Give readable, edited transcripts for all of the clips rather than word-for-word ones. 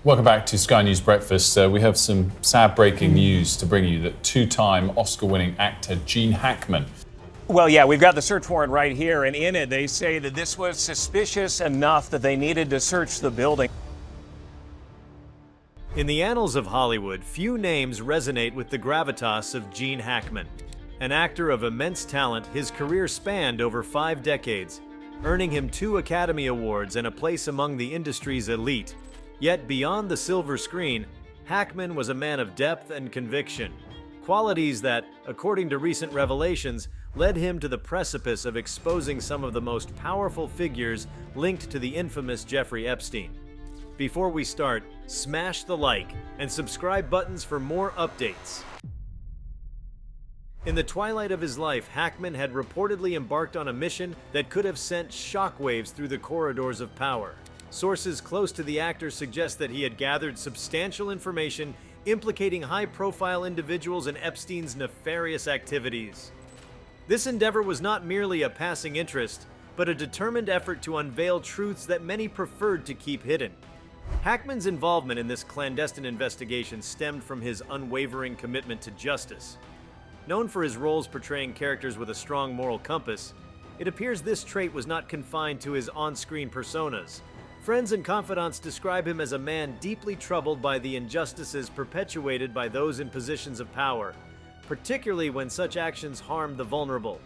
Welcome back to Sky News Breakfast. We have some sad breaking news to bring you that two-time Oscar-winning actor Gene Hackman. Well, yeah, we've got the search warrant right here, and in it they say that this was suspicious enough that they needed to search the building. In the annals of Hollywood, few names resonate with the gravitas of Gene Hackman. An actor of immense talent, his career spanned over 5 decades, earning him 2 Academy Awards and a place among the industry's elite. Yet beyond the silver screen, Hackman was a man of depth and conviction, qualities that, according to recent revelations, led him to the precipice of exposing some of the most powerful figures linked to the infamous Jeffrey Epstein. Before we start, smash the like and subscribe buttons for more updates. In the twilight of his life, Hackman had reportedly embarked on a mission that could have sent shockwaves through the corridors of power. Sources close to the actor suggest that he had gathered substantial information implicating high-profile individuals in Epstein's nefarious activities. This endeavor was not merely a passing interest, but a determined effort to unveil truths that many preferred to keep hidden. Hackman's involvement in this clandestine investigation stemmed from his unwavering commitment to justice. Known for his roles portraying characters with a strong moral compass, it appears this trait was not confined to his on-screen personas. Friends and confidants describe him as a man deeply troubled by the injustices perpetuated by those in positions of power, particularly when such actions harmed the vulnerable.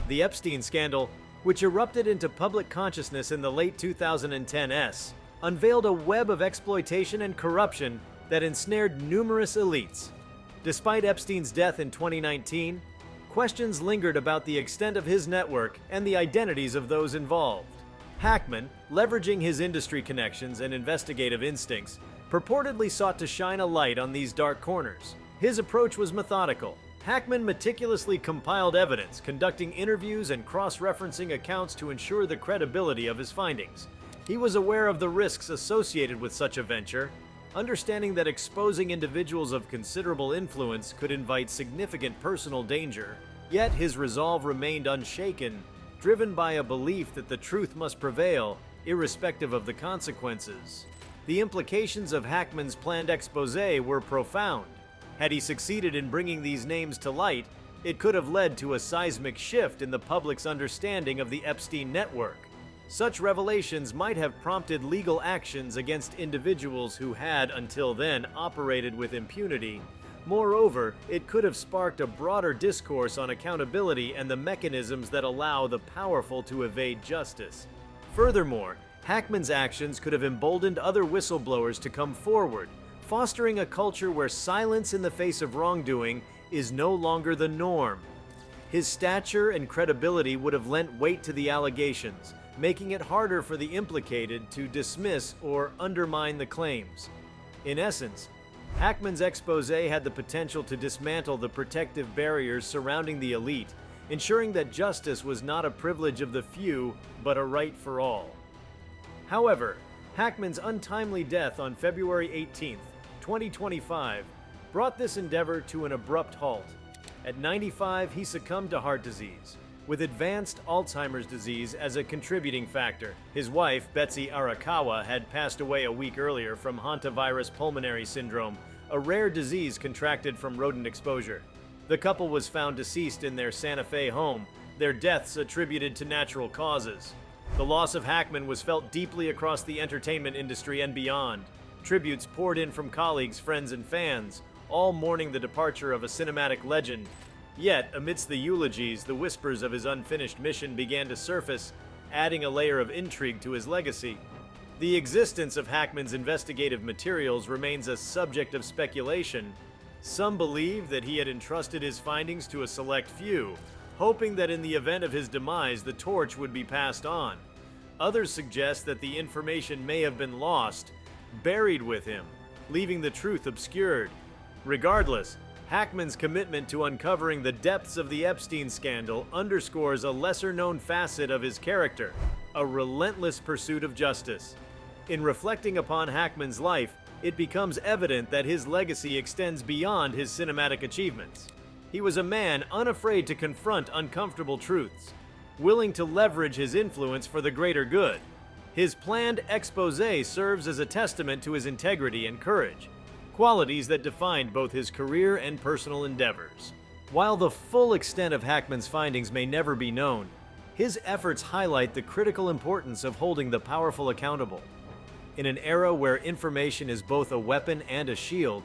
The Epstein scandal, which erupted into public consciousness in the late 2010s, unveiled a web of exploitation and corruption that ensnared numerous elites. Despite Epstein's death in 2019, questions lingered about the extent of his network and the identities of those involved. Hackman, leveraging his industry connections and investigative instincts, purportedly sought to shine a light on these dark corners. His approach was methodical. Hackman meticulously compiled evidence, conducting interviews and cross-referencing accounts to ensure the credibility of his findings. He was aware of the risks associated with such a venture, understanding that exposing individuals of considerable influence could invite significant personal danger. Yet his resolve remained unshaken, driven by a belief that the truth must prevail, irrespective of the consequences. The implications of Hackman's planned expose were profound. Had he succeeded in bringing these names to light, it could have led to a seismic shift in the public's understanding of the Epstein network. Such revelations might have prompted legal actions against individuals who had, until then, operated with impunity. Moreover, it could have sparked a broader discourse on accountability and the mechanisms that allow the powerful to evade justice. Furthermore, Hackman's actions could have emboldened other whistleblowers to come forward, fostering a culture where silence in the face of wrongdoing is no longer the norm. His stature and credibility would have lent weight to the allegations, making it harder for the implicated to dismiss or undermine the claims. In essence, Hackman's expose had the potential to dismantle the protective barriers surrounding the elite, ensuring that justice was not a privilege of the few, but a right for all. However, Hackman's untimely death on February 18, 2025, brought this endeavor to an abrupt halt. At 95, he succumbed to heart disease, with advanced Alzheimer's disease as a contributing factor. His wife, Betsy Arakawa, had passed away a week earlier from hantavirus pulmonary syndrome, a rare disease contracted from rodent exposure. The couple was found deceased in their Santa Fe home, their deaths attributed to natural causes. The loss of Hackman was felt deeply across the entertainment industry and beyond. Tributes poured in from colleagues, friends, and fans, all mourning the departure of a cinematic legend. Yet, amidst the eulogies, the whispers of his unfinished mission began to surface, adding a layer of intrigue to his legacy. The existence of Hackman's investigative materials remains a subject of speculation. Some believe that he had entrusted his findings to a select few, hoping that in the event of his demise the torch would be passed on. Others suggest that the information may have been lost, buried with him, leaving the truth obscured. Regardless, Hackman's commitment to uncovering the depths of the Epstein scandal underscores a lesser-known facet of his character, a relentless pursuit of justice. In reflecting upon Hackman's life, it becomes evident that his legacy extends beyond his cinematic achievements. He was a man unafraid to confront uncomfortable truths, willing to leverage his influence for the greater good. His planned exposé serves as a testament to his integrity and courage, qualities that defined both his career and personal endeavors. While the full extent of Hackman's findings may never be known, his efforts highlight the critical importance of holding the powerful accountable. In an era where information is both a weapon and a shield,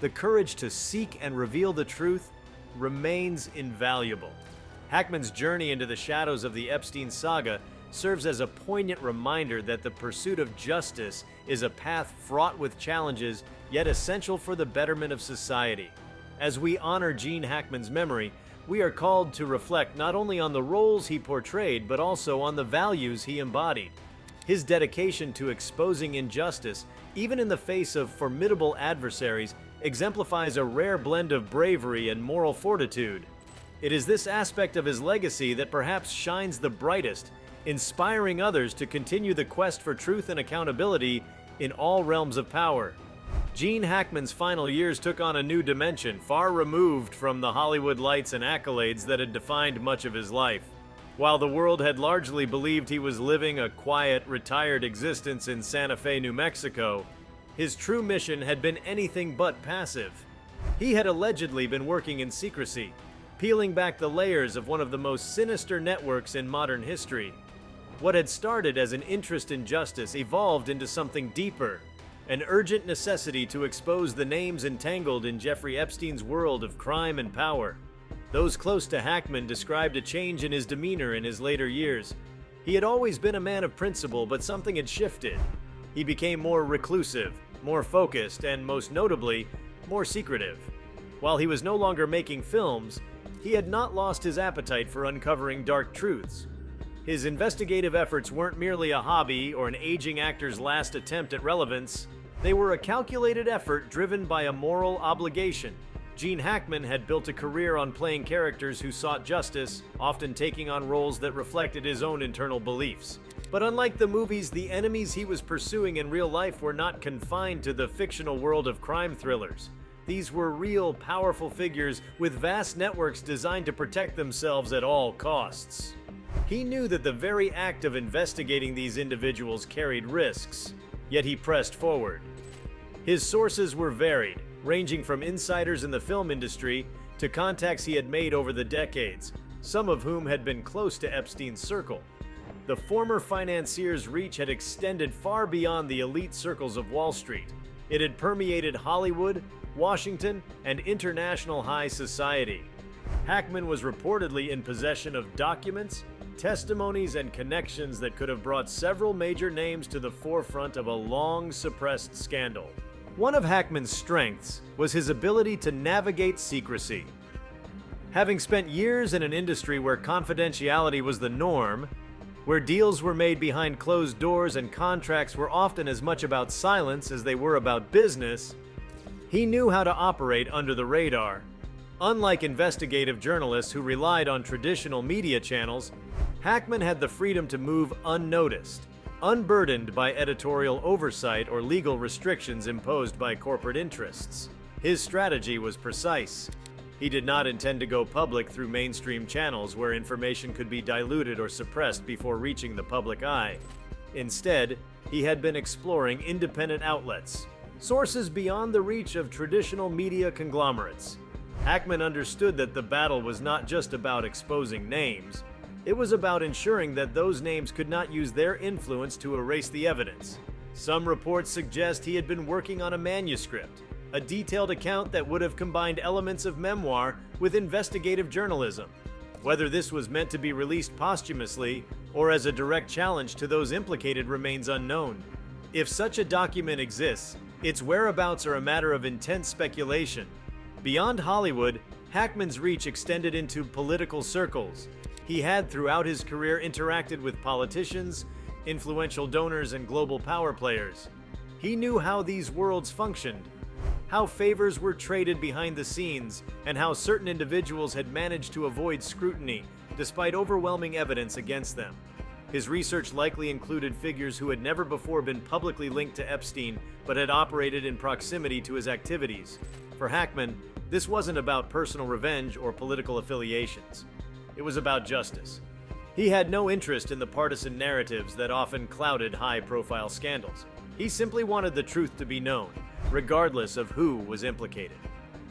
the courage to seek and reveal the truth remains invaluable. Hackman's journey into the shadows of the Epstein saga serves as a poignant reminder that the pursuit of justice is a path fraught with challenges, yet essential for the betterment of society. As we honor Gene Hackman's memory, we are called to reflect not only on the roles he portrayed, but also on the values he embodied. His dedication to exposing injustice, even in the face of formidable adversaries, exemplifies a rare blend of bravery and moral fortitude. It is this aspect of his legacy that perhaps shines the brightest, inspiring others to continue the quest for truth and accountability in all realms of power. Gene Hackman's final years took on a new dimension, far removed from the Hollywood lights and accolades that had defined much of his life. While the world had largely believed he was living a quiet, retired existence in Santa Fe, New Mexico, his true mission had been anything but passive. He had allegedly been working in secrecy, peeling back the layers of one of the most sinister networks in modern history. What had started as an interest in justice evolved into something deeper, an urgent necessity to expose the names entangled in Jeffrey Epstein's world of crime and power. Those close to Hackman described a change in his demeanor in his later years. He had always been a man of principle, but something had shifted. He became more reclusive, more focused, and most notably, more secretive. While he was no longer making films, he had not lost his appetite for uncovering dark truths. His investigative efforts weren't merely a hobby or an aging actor's last attempt at relevance. They were a calculated effort driven by a moral obligation. Gene Hackman had built a career on playing characters who sought justice, often taking on roles that reflected his own internal beliefs. But unlike the movies, the enemies he was pursuing in real life were not confined to the fictional world of crime thrillers. These were real, powerful figures with vast networks designed to protect themselves at all costs. He knew that the very act of investigating these individuals carried risks, yet he pressed forward. His sources were varied, ranging from insiders in the film industry to contacts he had made over the decades, some of whom had been close to Epstein's circle. The former financier's reach had extended far beyond the elite circles of Wall Street. It had permeated Hollywood, Washington, and international high society. Hackman was reportedly in possession of documents, testimonies, and connections that could have brought several major names to the forefront of a long-suppressed scandal. One of Hackman's strengths was his ability to navigate secrecy. Having spent years in an industry where confidentiality was the norm, where deals were made behind closed doors and contracts were often as much about silence as they were about business, he knew how to operate under the radar. Unlike investigative journalists who relied on traditional media channels, Hackman had the freedom to move unnoticed, unburdened by editorial oversight or legal restrictions imposed by corporate interests. His strategy was precise. He did not intend to go public through mainstream channels where information could be diluted or suppressed before reaching the public eye. Instead, he had been exploring independent outlets, sources beyond the reach of traditional media conglomerates. Hackman understood that the battle was not just about exposing names. It was about ensuring that those names could not use their influence to erase the evidence. Some reports suggest he had been working on a manuscript, a detailed account that would have combined elements of memoir with investigative journalism. Whether this was meant to be released posthumously or as a direct challenge to those implicated remains unknown. If such a document exists, its whereabouts are a matter of intense speculation. Beyond Hollywood, Hackman's reach extended into political circles. He had throughout his career interacted with politicians, influential donors, and global power players. He knew how these worlds functioned, how favors were traded behind the scenes, and how certain individuals had managed to avoid scrutiny despite overwhelming evidence against them. His research likely included figures who had never before been publicly linked to Epstein but had operated in proximity to his activities. For Hackman, this wasn't about personal revenge or political affiliations. It was about justice. He had no interest in the partisan narratives that often clouded high-profile scandals. He simply wanted the truth to be known, regardless of who was implicated.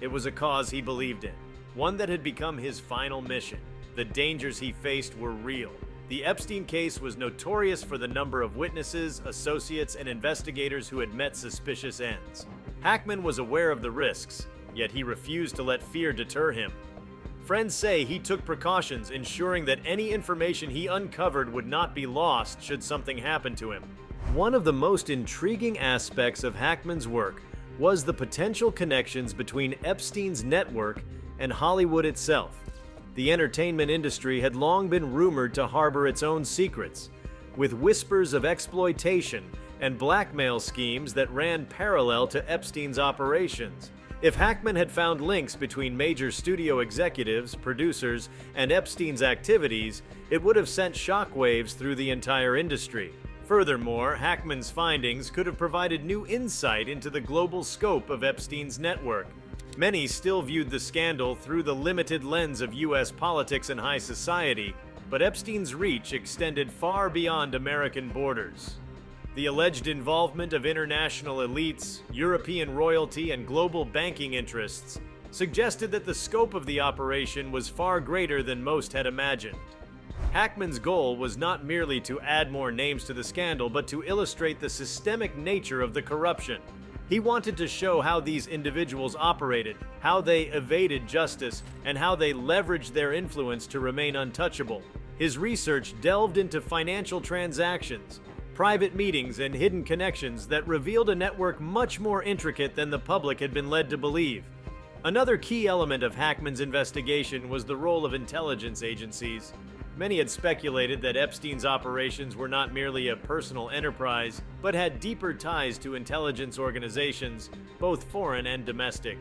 It was a cause he believed in, one that had become his final mission. The dangers he faced were real. The Epstein case was notorious for the number of witnesses, associates, and investigators who had met suspicious ends. Hackman was aware of the risks, yet he refused to let fear deter him. Friends say he took precautions, ensuring that any information he uncovered would not be lost should something happen to him. One of the most intriguing aspects of Hackman's work was the potential connections between Epstein's network and Hollywood itself. The entertainment industry had long been rumored to harbor its own secrets, with whispers of exploitation and blackmail schemes that ran parallel to Epstein's operations. If Hackman had found links between major studio executives, producers, and Epstein's activities, it would have sent shockwaves through the entire industry. Furthermore, Hackman's findings could have provided new insight into the global scope of Epstein's network. Many still viewed the scandal through the limited lens of US politics and high society, but Epstein's reach extended far beyond American borders. The alleged involvement of international elites, European royalty, and global banking interests suggested that the scope of the operation was far greater than most had imagined. Hackman's goal was not merely to add more names to the scandal, but to illustrate the systemic nature of the corruption. He wanted to show how these individuals operated, how they evaded justice, and how they leveraged their influence to remain untouchable. His research delved into financial transactions, private meetings, and hidden connections that revealed a network much more intricate than the public had been led to believe. Another key element of Hackman's investigation was the role of intelligence agencies. Many had speculated that Epstein's operations were not merely a personal enterprise, but had deeper ties to intelligence organizations, both foreign and domestic.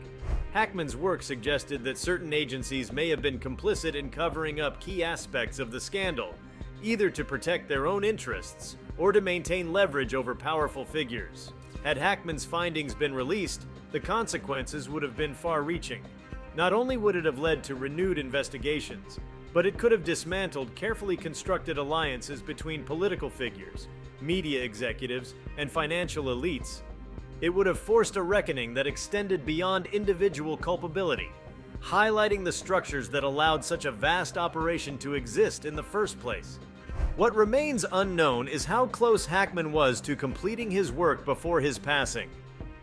Hackman's work suggested that certain agencies may have been complicit in covering up key aspects of the scandal, either to protect their own interests or to maintain leverage over powerful figures. Had Hackman's findings been released, the consequences would have been far-reaching. Not only would it have led to renewed investigations, but it could have dismantled carefully constructed alliances between political figures, media executives, and financial elites. It would have forced a reckoning that extended beyond individual culpability, highlighting the structures that allowed such a vast operation to exist in the first place. What remains unknown is how close Hackman was to completing his work before his passing.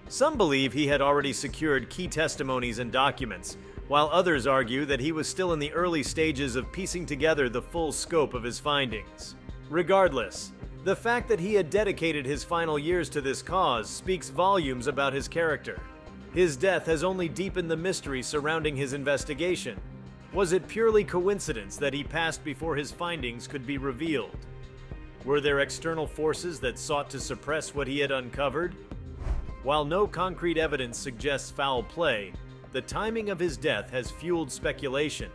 Some believe he had already secured key testimonies and documents, while others argue that he was still in the early stages of piecing together the full scope of his findings. Regardless, the fact that he had dedicated his final years to this cause speaks volumes about his character. His death has only deepened the mystery surrounding his investigation. Was it purely coincidence that he passed before his findings could be revealed? Were there external forces that sought to suppress what he had uncovered? While no concrete evidence suggests foul play, the timing of his death has fueled speculation.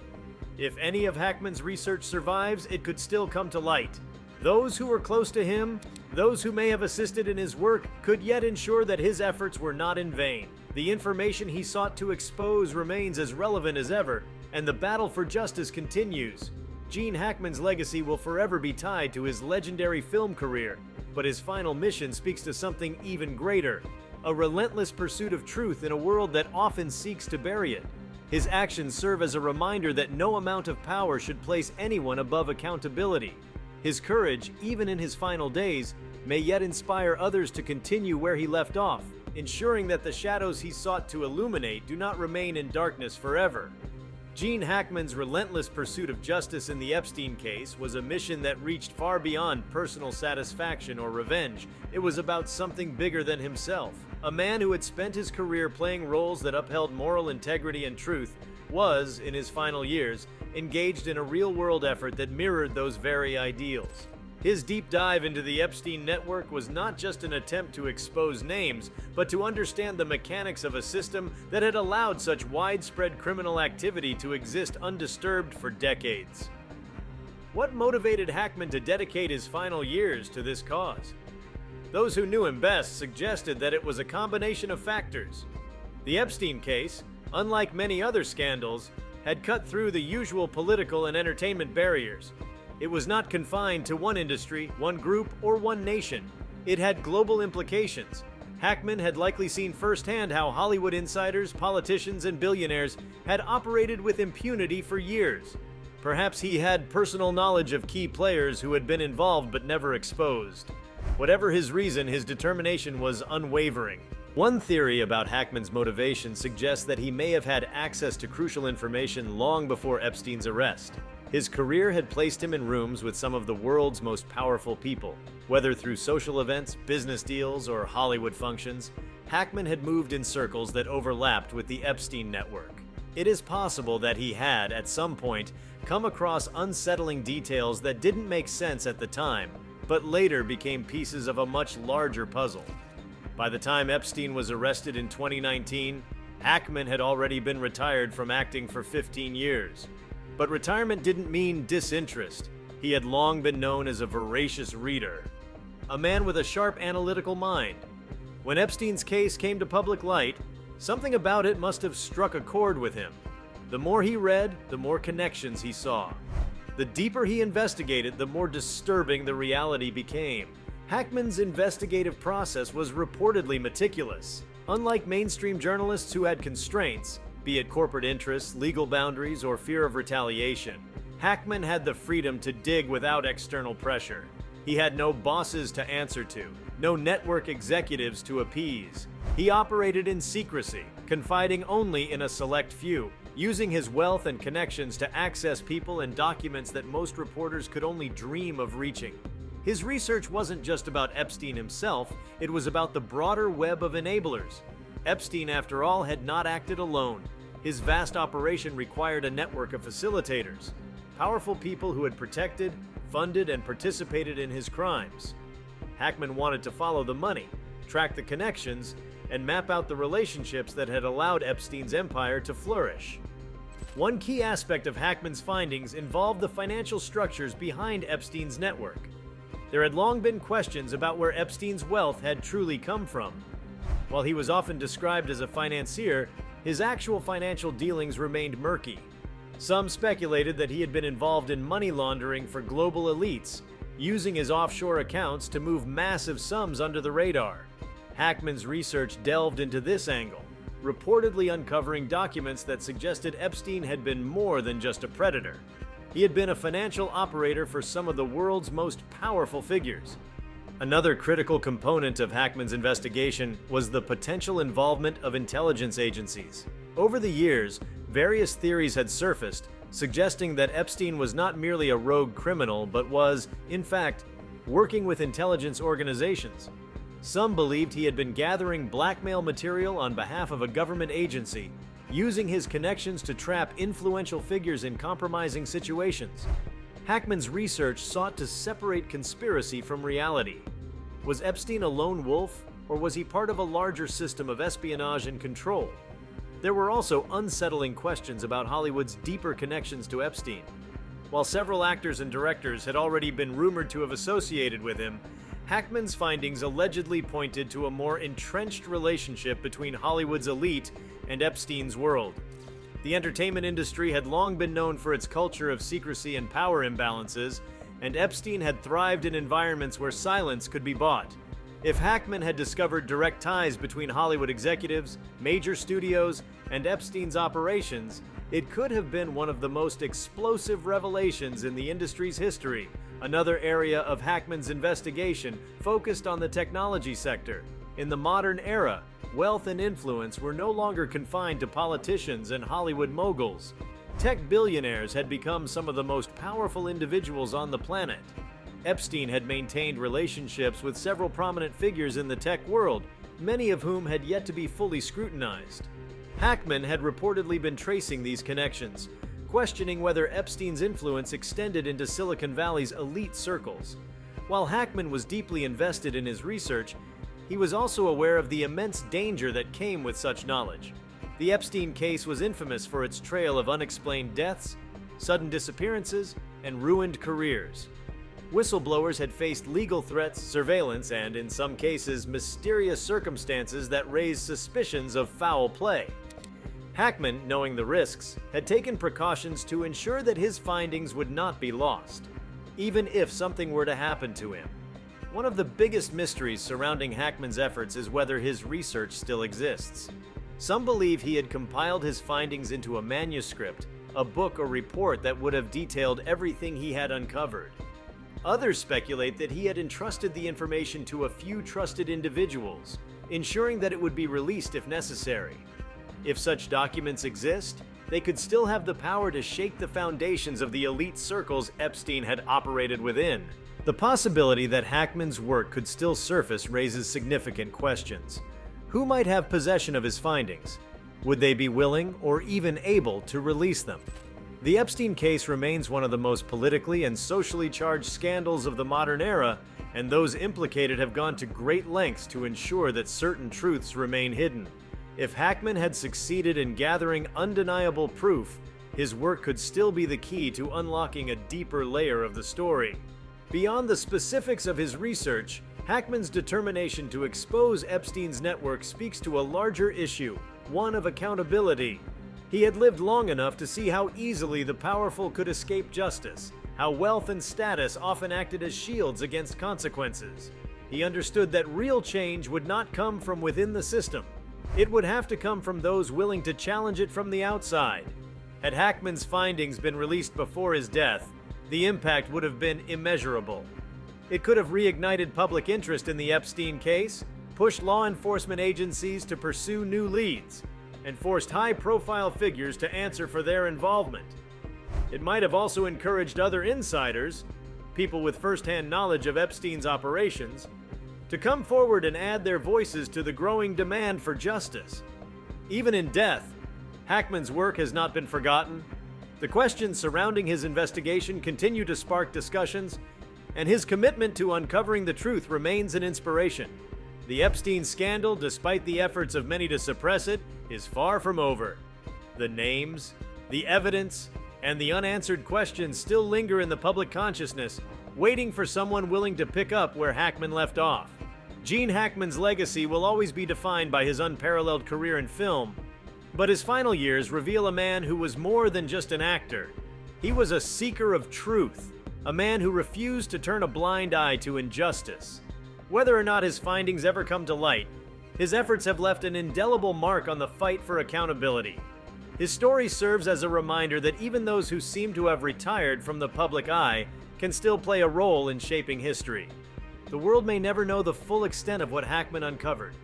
If any of Hackman's research survives, it could still come to light. Those who were close to him, those who may have assisted in his work, could yet ensure that his efforts were not in vain. The information he sought to expose remains as relevant as ever, and the battle for justice continues. Gene Hackman's legacy will forever be tied to his legendary film career, but his final mission speaks to something even greater: a relentless pursuit of truth in a world that often seeks to bury it. His actions serve as a reminder that no amount of power should place anyone above accountability. His courage, even in his final days, may yet inspire others to continue where he left off, ensuring that the shadows he sought to illuminate do not remain in darkness forever. Gene Hackman's relentless pursuit of justice in the Epstein case was a mission that reached far beyond personal satisfaction or revenge. It was about something bigger than himself. A man who had spent his career playing roles that upheld moral integrity and truth was, in his final years, engaged in a real-world effort that mirrored those very ideals. His deep dive into the Epstein network was not just an attempt to expose names, but to understand the mechanics of a system that had allowed such widespread criminal activity to exist undisturbed for decades. What motivated Hackman to dedicate his final years to this cause? Those who knew him best suggested that it was a combination of factors. The Epstein case, unlike many other scandals, had cut through the usual political and entertainment barriers. It was not confined to one industry, one group, or one nation. It had global implications. Hackman had likely seen firsthand how Hollywood insiders, politicians, and billionaires had operated with impunity for years. Perhaps he had personal knowledge of key players who had been involved but never exposed. Whatever his reason, his determination was unwavering. One theory about Hackman's motivation suggests that he may have had access to crucial information long before Epstein's arrest. His career had placed him in rooms with some of the world's most powerful people. Whether through social events, business deals, or Hollywood functions, Hackman had moved in circles that overlapped with the Epstein network. It is possible that he had, at some point, come across unsettling details that didn't make sense at the time, but later became pieces of a much larger puzzle. By the time Epstein was arrested in 2019, Hackman had already been retired from acting for 15 years. But retirement didn't mean disinterest. He had long been known as a voracious reader, a man with a sharp analytical mind. When Epstein's case came to public light, something about it must have struck a chord with him. The more he read, the more connections he saw. The deeper he investigated, the more disturbing the reality became. Hackman's investigative process was reportedly meticulous. Unlike mainstream journalists who had constraints, be it corporate interests, legal boundaries, or fear of retaliation, Hackman had the freedom to dig without external pressure. He had no bosses to answer to, no network executives to appease. He operated in secrecy, confiding only in a select few, using his wealth and connections to access people and documents that most reporters could only dream of reaching. His research wasn't just about Epstein himself, it was about the broader web of enablers. Epstein, after all, had not acted alone. His vast operation required a network of facilitators, powerful people who had protected, funded, and participated in his crimes. Hackman wanted to follow the money, track the connections, and map out the relationships that had allowed Epstein's empire to flourish. One key aspect of Hackman's findings involved the financial structures behind Epstein's network. There had long been questions about where Epstein's wealth had truly come from. While he was often described as a financier, his actual financial dealings remained murky. Some speculated that he had been involved in money laundering for global elites, using his offshore accounts to move massive sums under the radar. Hackman's research delved into this angle, reportedly uncovering documents that suggested Epstein had been more than just a predator. He had been a financial operator for some of the world's most powerful figures. Another critical component of Hackman's investigation was the potential involvement of intelligence agencies. Over the years, various theories had surfaced, suggesting that Epstein was not merely a rogue criminal, but was, in fact, working with intelligence organizations. Some believed he had been gathering blackmail material on behalf of a government agency, using his connections to trap influential figures in compromising situations. Hackman's research sought to separate conspiracy from reality. Was Epstein a lone wolf, or was he part of a larger system of espionage and control? There were also unsettling questions about Hollywood's deeper connections to Epstein. While several actors and directors had already been rumored to have associated with him, Hackman's findings allegedly pointed to a more entrenched relationship between Hollywood's elite and Epstein's world. The entertainment industry had long been known for its culture of secrecy and power imbalances, and Epstein had thrived in environments where silence could be bought. If Hackman had discovered direct ties between Hollywood executives, major studios, and Epstein's operations, it could have been one of the most explosive revelations in the industry's history. Another area of Hackman's investigation focused on the technology sector. In the modern era, wealth and influence were no longer confined to politicians and Hollywood moguls. Tech billionaires had become some of the most powerful individuals on the planet. Epstein had maintained relationships with several prominent figures in the tech world, many of whom had yet to be fully scrutinized. Hackman had reportedly been tracing these connections, questioning whether Epstein's influence extended into Silicon Valley's elite circles. While Hackman was deeply invested in his research, he was also aware of the immense danger that came with such knowledge. The Epstein case was infamous for its trail of unexplained deaths, sudden disappearances, and ruined careers. Whistleblowers had faced legal threats, surveillance, and, in some cases, mysterious circumstances that raised suspicions of foul play. Hackman, knowing the risks, had taken precautions to ensure that his findings would not be lost. even if something were to happen to him. One of the biggest mysteries surrounding Hackman's efforts is whether his research still exists. Some believe he had compiled his findings into a manuscript, a book or report that would have detailed everything he had uncovered. Others speculate that he had entrusted the information to a few trusted individuals, ensuring that it would be released if necessary. If such documents exist, they could still have the power to shake the foundations of the elite circles Epstein had operated within. The possibility that Hackman's work could still surface raises significant questions. Who might have possession of his findings? Would they be willing or even able to release them? The Epstein case remains one of the most politically and socially charged scandals of the modern era, and those implicated have gone to great lengths to ensure that certain truths remain hidden. If Hackman had succeeded in gathering undeniable proof, his work could still be the key to unlocking a deeper layer of the story. Beyond the specifics of his research, Hackman's determination to expose Epstein's network speaks to a larger issue, one of accountability. He had lived long enough to see how easily the powerful could escape justice, how wealth and status often acted as shields against consequences. He understood that real change would not come from within the system. It would have to come from those willing to challenge it from the outside. Had Hackman's findings been released before his death, the impact would have been immeasurable. It could have reignited public interest in the Epstein case, pushed law enforcement agencies to pursue new leads, and forced high-profile figures to answer for their involvement. It might have also encouraged other insiders, people with first-hand knowledge of Epstein's operations, to come forward and add their voices to the growing demand for justice. Even in death, Hackman's work has not been forgotten. The questions surrounding his investigation continue to spark discussions, and his commitment to uncovering the truth remains an inspiration. The Epstein scandal, despite the efforts of many to suppress it, is far from over. The names, the evidence, and the unanswered questions still linger in the public consciousness, waiting for someone willing to pick up where Hackman left off. Gene Hackman's legacy will always be defined by his unparalleled career in film, but his final years reveal a man who was more than just an actor. He was a seeker of truth, a man who refused to turn a blind eye to injustice. Whether or not his findings ever come to light, his efforts have left an indelible mark on the fight for accountability. His story serves as a reminder that even those who seem to have retired from the public eye can still play a role in shaping history. The world may never know the full extent of what Hackman uncovered,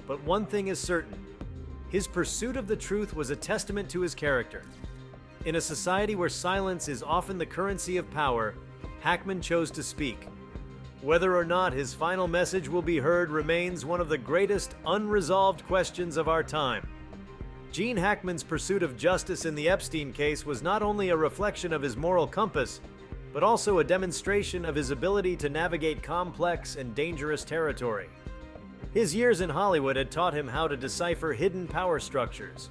but one thing is certain: his pursuit of the truth was a testament to his character. In a society where silence is often the currency of power, Hackman chose to speak. Whether or not his final message will be heard remains one of the greatest unresolved questions of our time. Gene Hackman's pursuit of justice in the Epstein case was not only a reflection of his moral compass, but also a demonstration of his ability to navigate complex and dangerous territory. His years in Hollywood had taught him how to decipher hidden power structures,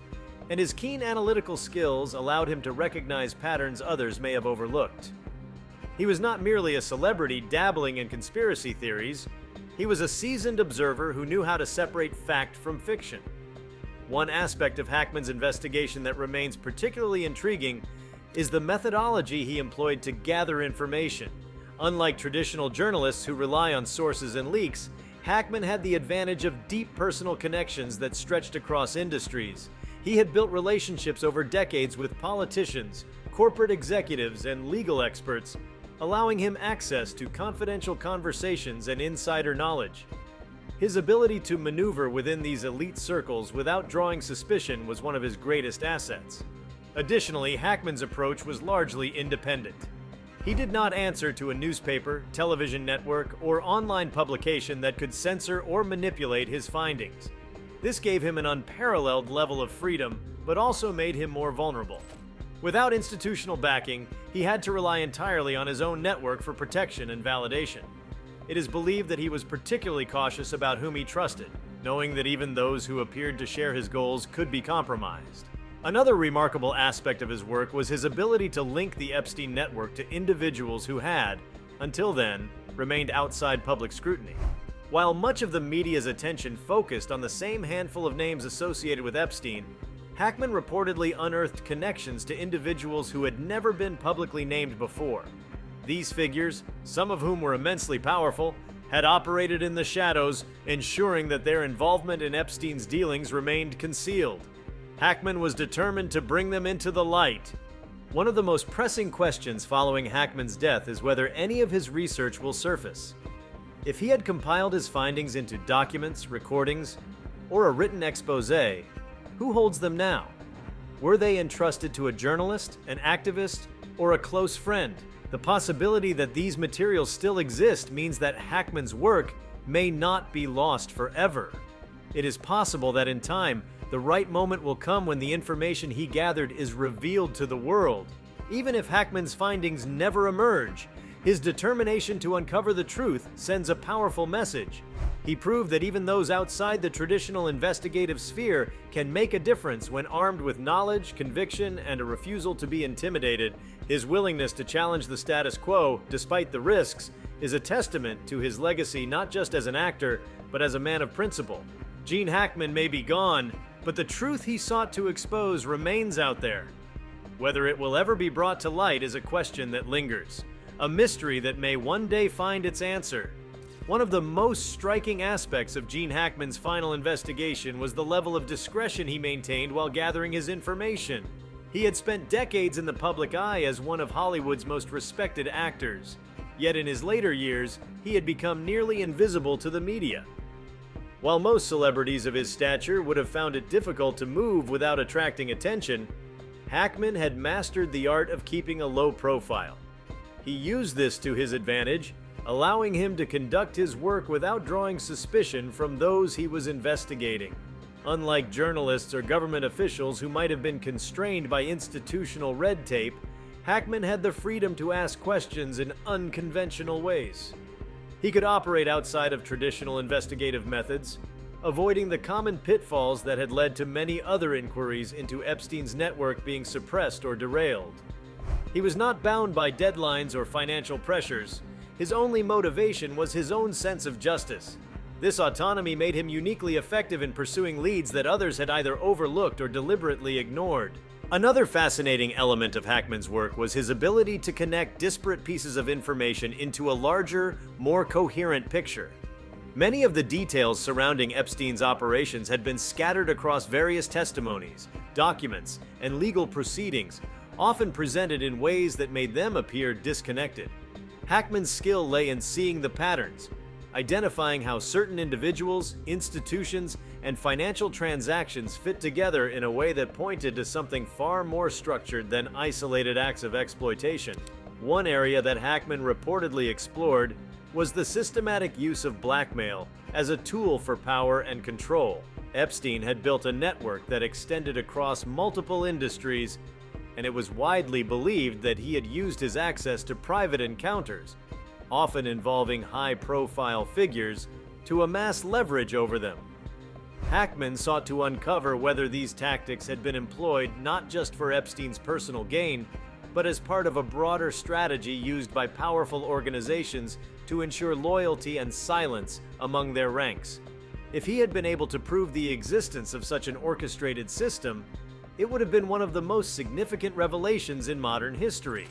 and his keen analytical skills allowed him to recognize patterns others may have overlooked. He was not merely a celebrity dabbling in conspiracy theories, he was a seasoned observer who knew how to separate fact from fiction. One aspect of Hackman's investigation that remains particularly intriguing is the methodology he employed to gather information. Unlike traditional journalists who rely on sources and leaks, Hackman had the advantage of deep personal connections that stretched across industries. He had built relationships over decades with politicians, corporate executives, and legal experts, allowing him access to confidential conversations and insider knowledge. His ability to maneuver within these elite circles without drawing suspicion was one of his greatest assets. Additionally, Hackman's approach was largely independent. He did not answer to a newspaper, television network, or online publication that could censor or manipulate his findings. This gave him an unparalleled level of freedom, but also made him more vulnerable. Without institutional backing, he had to rely entirely on his own network for protection and validation. It is believed that he was particularly cautious about whom he trusted, knowing that even those who appeared to share his goals could be compromised. Another remarkable aspect of his work was his ability to link the Epstein network to individuals who had, until then, remained outside public scrutiny. While much of the media's attention focused on the same handful of names associated with Epstein, Hackman reportedly unearthed connections to individuals who had never been publicly named before. These figures, some of whom were immensely powerful, had operated in the shadows, ensuring that their involvement in Epstein's dealings remained concealed. Hackman was determined to bring them into the light. One of the most pressing questions following Hackman's death is whether any of his research will surface. If he had compiled his findings into documents, recordings, or a written exposé, who holds them now? Were they entrusted to a journalist, an activist, or a close friend? The possibility that these materials still exist means that Hackman's work may not be lost forever. It is possible that in time, the right moment will come when the information he gathered is revealed to the world. Even if Hackman's findings never emerge, his determination to uncover the truth sends a powerful message. He proved that even those outside the traditional investigative sphere can make a difference when armed with knowledge, conviction, and a refusal to be intimidated. His willingness to challenge the status quo, despite the risks, is a testament to his legacy not just as an actor, but as a man of principle. Gene Hackman may be gone, but the truth he sought to expose remains out there. Whether it will ever be brought to light is a question that lingers, a mystery that may one day find its answer. One of the most striking aspects of Gene Hackman's final investigation was the level of discretion he maintained while gathering his information. He had spent decades in the public eye as one of Hollywood's most respected actors. Yet in his later years, he had become nearly invisible to the media. While most celebrities of his stature would have found it difficult to move without attracting attention, Hackman had mastered the art of keeping a low profile. He used this to his advantage, allowing him to conduct his work without drawing suspicion from those he was investigating. Unlike journalists or government officials who might have been constrained by institutional red tape, Hackman had the freedom to ask questions in unconventional ways. He could operate outside of traditional investigative methods, avoiding the common pitfalls that had led to many other inquiries into Epstein's network being suppressed or derailed. He was not bound by deadlines or financial pressures. His only motivation was his own sense of justice. This autonomy made him uniquely effective in pursuing leads that others had either overlooked or deliberately ignored. Another fascinating element of Hackman's work was his ability to connect disparate pieces of information into a larger, more coherent picture. Many of the details surrounding Epstein's operations had been scattered across various testimonies, documents, and legal proceedings, often presented in ways that made them appear disconnected. Hackman's skill lay in seeing the patterns, identifying how certain individuals, institutions, and financial transactions fit together in a way that pointed to something far more structured than isolated acts of exploitation. One area that Hackman reportedly explored was the systematic use of blackmail as a tool for power and control. Epstein had built a network that extended across multiple industries, and it was widely believed that he had used his access to private encounters, often involving high-profile figures, to amass leverage over them. Hackman sought to uncover whether these tactics had been employed not just for Epstein's personal gain, but as part of a broader strategy used by powerful organizations to ensure loyalty and silence among their ranks. If he had been able to prove the existence of such an orchestrated system, it would have been one of the most significant revelations in modern history.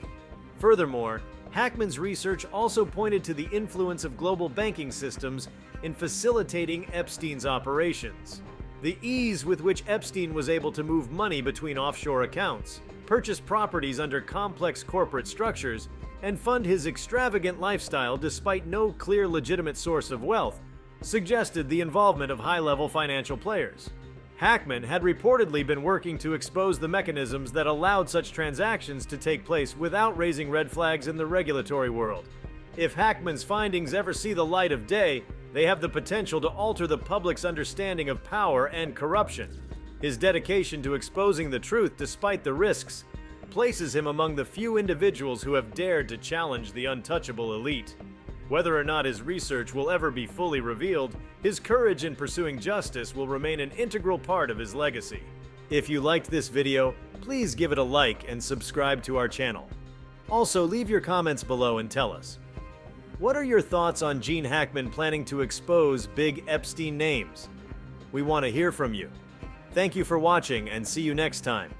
Furthermore, Hackman's research also pointed to the influence of global banking systems in facilitating Epstein's operations. The ease with which Epstein was able to move money between offshore accounts, purchase properties under complex corporate structures, and fund his extravagant lifestyle despite no clear legitimate source of wealth suggested the involvement of high-level financial players. Hackman had reportedly been working to expose the mechanisms that allowed such transactions to take place without raising red flags in the regulatory world. If Hackman's findings ever see the light of day, they have the potential to alter the public's understanding of power and corruption. His dedication to exposing the truth despite the risks places him among the few individuals who have dared to challenge the untouchable elite. Whether or not his research will ever be fully revealed, his courage in pursuing justice will remain an integral part of his legacy. If you liked this video, please give it a like and subscribe to our channel. Also, leave your comments below and tell us, what are your thoughts on Gene Hackman planning to expose big Epstein names? We want to hear from you. Thank you for watching and see you next time.